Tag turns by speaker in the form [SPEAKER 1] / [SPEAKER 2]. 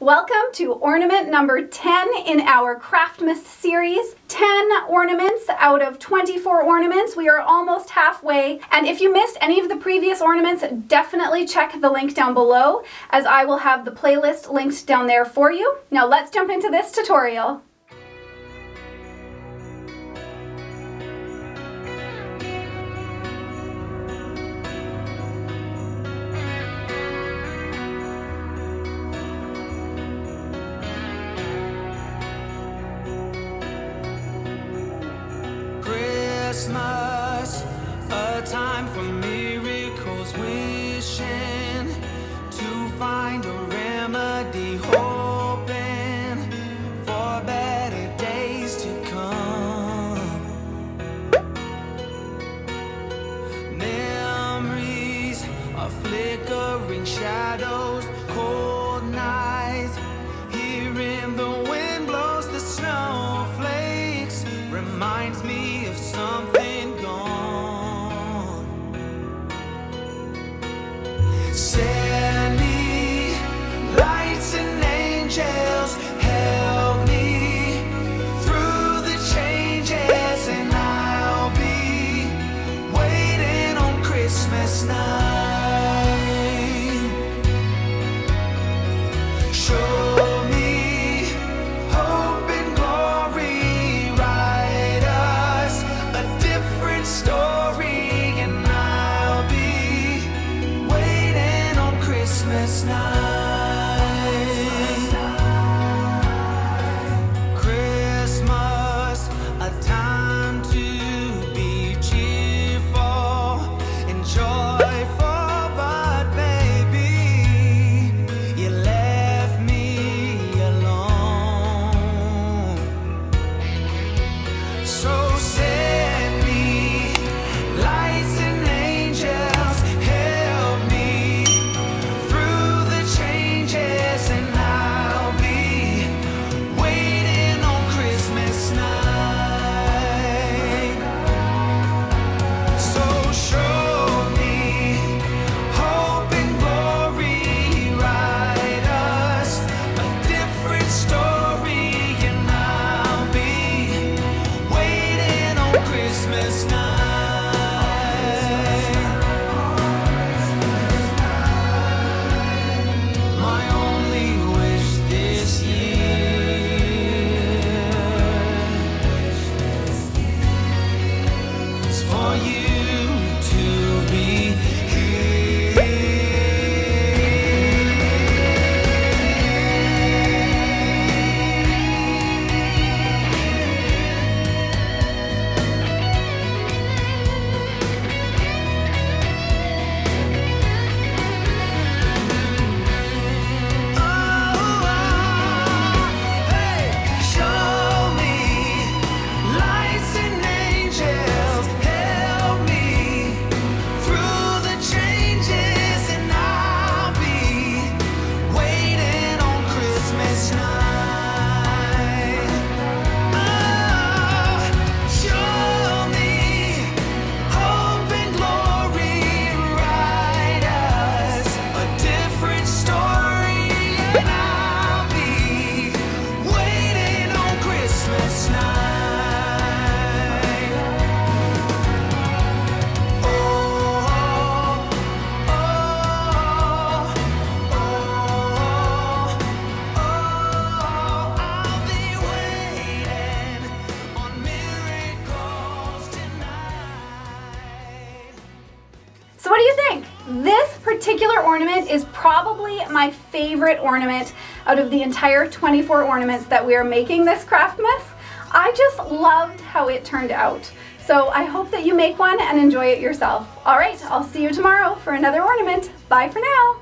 [SPEAKER 1] Welcome to ornament number 10 in our Craftmas series. 10 ornaments out of 24 ornaments. We are almost halfway. And if you missed any of the previous ornaments, definitely check the link down below, as I will have the playlist linked down there for you. Now let's jump into this tutorial.
[SPEAKER 2] Christmas, a time for miracles, wishing to find a remedy, hoping for better days to come. Memories of flickering shadows, cold nights, hearing the wind blows the snowflakes, reminds me of something gone. Send me lights and angels, help me through the changes, and I'll be waiting on Christmas night. Show me hope and glory, write us a different story, and I'll be waiting on Christmas night. Christmas, a time to be cheerful and joyful, but baby, you left me alone. So send me lights and angels, help me through the changes, and I'll be waiting on Christmas night. So show me hope and glory, write us a different story, and I'll be waiting on Christmas night. My only wish this year is for you to be here. Show me lights and angels, help me through the changes, and I'll be waiting on Christmas night. Show me hope and glory, write us a different story, and I'll be waiting on Christmas night. Oh, oh, I'll be waiting on miracles tonight.
[SPEAKER 1] So what do you think? This particular ornament is probably my favorite ornament out of the entire 24 ornaments that we are making this Craftmas. I just loved how it turned out. So I hope that you make one and enjoy it yourself. All right, I'll see you tomorrow for another ornament. Bye for now.